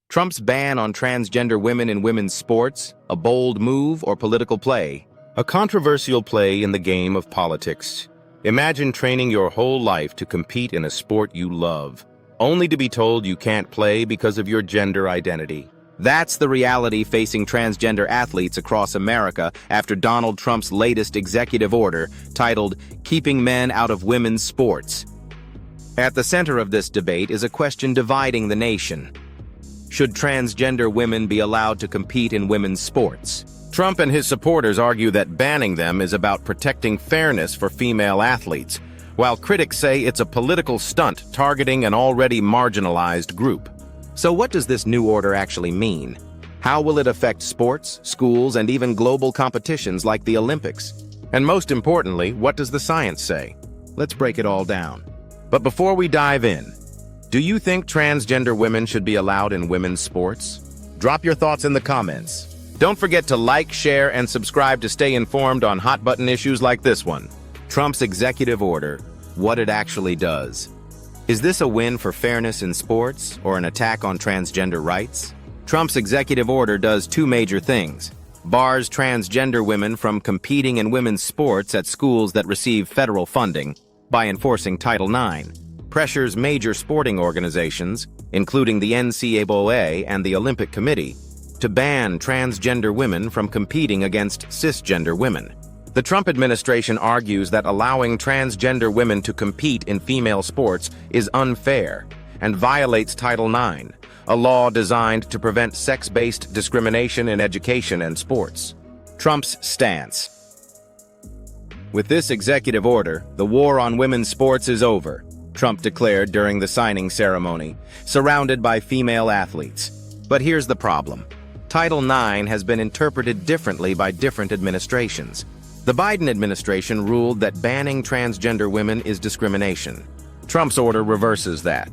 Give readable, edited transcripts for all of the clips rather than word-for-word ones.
Trump's ban on transgender women in women's sports, a bold move or political play? A controversial play in the game of politics. Imagine training your whole life to compete in a sport you love, only to be told you can't play because of your gender identity. That's the reality facing transgender athletes across America after Donald Trump's latest executive order titled "Keeping Men Out of Women's Sports." At the center of this debate is a question dividing the nation. Should transgender women be allowed to compete in women's sports? Trump and his supporters argue that banning them is about protecting fairness for female athletes, while critics say it's a political stunt targeting an already marginalized group. So what does this new order actually mean? How will it affect sports, schools, and even global competitions like the Olympics? And most importantly, what does the science say? Let's break it all down. But before we dive in, do you think transgender women should be allowed in women's sports? Drop your thoughts in the comments. Don't forget to like, share, and subscribe to stay informed on hot-button issues like this one. Trump's executive order, what it actually does. Is this a win for fairness in sports or an attack on transgender rights? Trump's executive order does two major things. Bars transgender women from competing in women's sports at schools that receive federal funding by enforcing Title IX. Pressures major sporting organizations, including the NCAA and the Olympic Committee, to ban transgender women from competing against cisgender women. The Trump administration argues that allowing transgender women to compete in female sports is unfair and violates Title IX, a law designed to prevent sex-based discrimination in education and sports. Trump's stance. With this executive order, the war on women's sports is over, Trump declared during the signing ceremony, surrounded by female athletes. But here's the problem. Title IX has been interpreted differently by different administrations. The Biden administration ruled that banning transgender women is discrimination. Trump's order reverses that.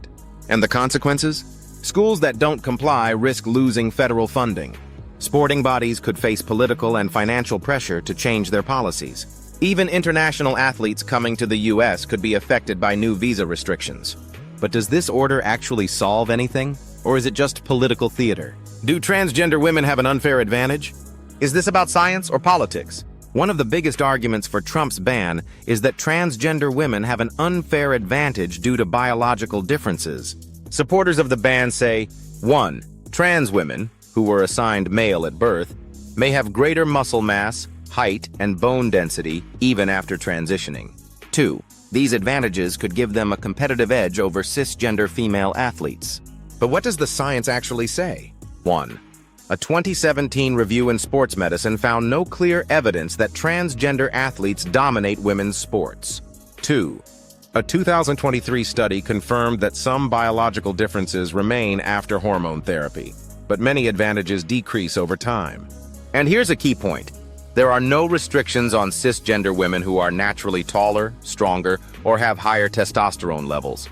And the consequences? Schools that don't comply risk losing federal funding. Sporting bodies could face political and financial pressure to change their policies. Even international athletes coming to the U.S. could be affected by new visa restrictions. But does this order actually solve anything? Or is it just political theater? Do transgender women have an unfair advantage? Is this about science or politics? One of the biggest arguments for Trump's ban is that transgender women have an unfair advantage due to biological differences. Supporters of the ban say, 1. Trans women, who were assigned male at birth, may have greater muscle mass, height, and bone density even after transitioning. 2. These advantages could give them a competitive edge over cisgender female athletes. But what does the science actually say? 1. A 2017 review in Sports Medicine found no clear evidence that transgender athletes dominate women's sports. 2. A 2023 study confirmed that some biological differences remain after hormone therapy, but many advantages decrease over time. And here's a key point. There are no restrictions on cisgender women who are naturally taller, stronger, or have higher testosterone levels.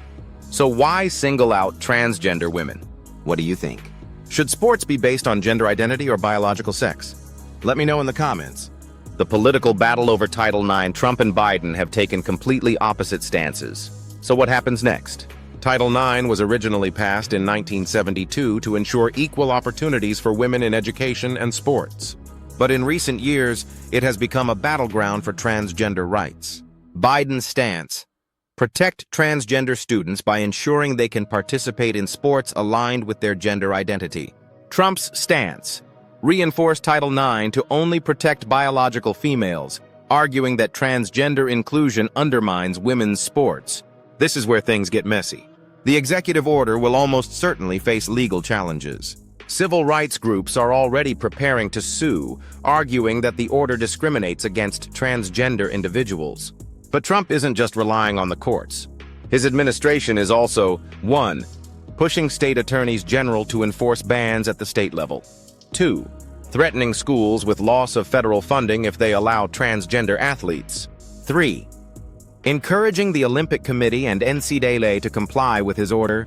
So why single out transgender women? What do you think? Should sports be based on gender identity or biological sex? Let me know in the comments. The political battle over Title IX, Trump and Biden have taken completely opposite stances. So what happens next? Title IX was originally passed in 1972 to ensure equal opportunities for women in education and sports. But in recent years, it has become a battleground for transgender rights. Biden's stance: protect transgender students by ensuring they can participate in sports aligned with their gender identity. Trump's stance: reinforce Title IX to only protect biological females, arguing that transgender inclusion undermines women's sports. This is where things get messy. The executive order will almost certainly face legal challenges. Civil rights groups are already preparing to sue, arguing that the order discriminates against transgender individuals. But Trump isn't just relying on the courts. His administration is also, 1. Pushing state attorneys general to enforce bans at the state level. 2. Threatening schools with loss of federal funding if they allow transgender athletes. 3. Encouraging the Olympic Committee and NCAA to comply with his order.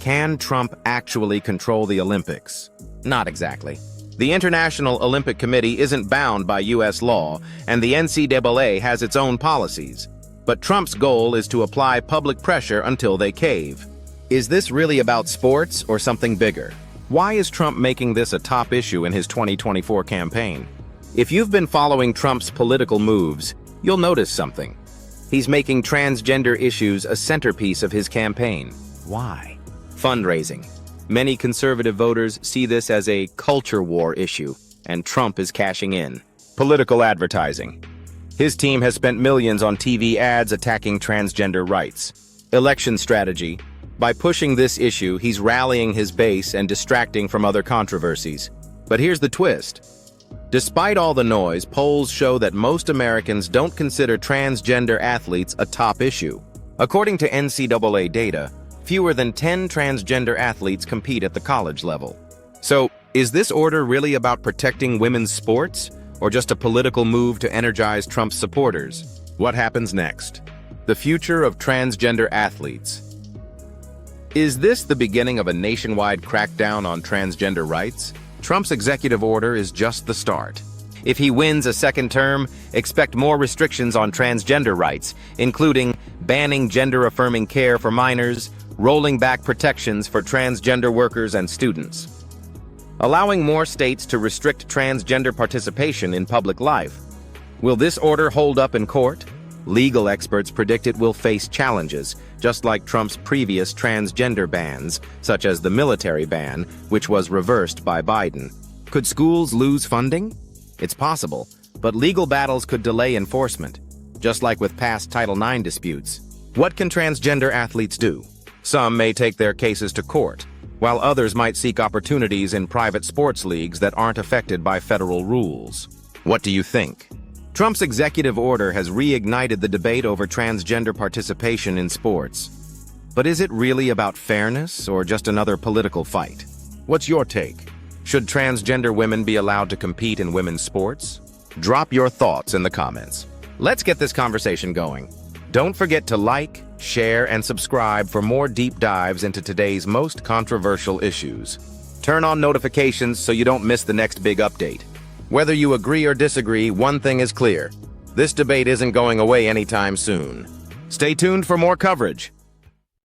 Can Trump actually control the Olympics? Not exactly. The International Olympic Committee isn't bound by U.S. law, and the NCAA has its own policies. But Trump's goal is to apply public pressure until they cave. Is this really about sports or something bigger? Why is Trump making this a top issue in his 2024 campaign? If you've been following Trump's political moves, you'll notice something. He's making transgender issues a centerpiece of his campaign. Why? Fundraising. Many conservative voters see this as a culture war issue, and Trump is cashing in. Political advertising. His team has spent millions on TV ads attacking transgender rights. Election strategy. By pushing this issue, he's rallying his base and distracting from other controversies. But here's the twist. Despite all the noise, polls show that most Americans don't consider transgender athletes a top issue. According to NCAA data, fewer than 10 transgender athletes compete at the college level. So, is this order really about protecting women's sports, or just a political move to energize Trump's supporters? What happens next? The future of transgender athletes. Is this the beginning of a nationwide crackdown on transgender rights? Trump's executive order is just the start. If he wins a second term, expect more restrictions on transgender rights, including banning gender-affirming care for minors, rolling back protections for transgender workers and students, allowing more states to restrict transgender participation in public life. Will this order hold up in court? Legal experts predict it will face challenges, just like Trump's previous transgender bans, such as the military ban, which was reversed by Biden. Could schools lose funding? It's possible, but legal battles could delay enforcement, just like with past Title IX disputes. What can transgender athletes do? Some may take their cases to court, while others might seek opportunities in private sports leagues that aren't affected by federal rules. What do you think? Trump's executive order has reignited the debate over transgender participation in sports. But is it really about fairness or just another political fight? What's your take? Should transgender women be allowed to compete in women's sports? Drop your thoughts in the comments. Let's get this conversation going. Don't forget to like, share, and subscribe for more deep dives into today's most controversial issues. Turn on notifications so you don't miss the next big update. Whether you agree or disagree, one thing is clear. This debate isn't going away anytime soon. Stay tuned for more coverage.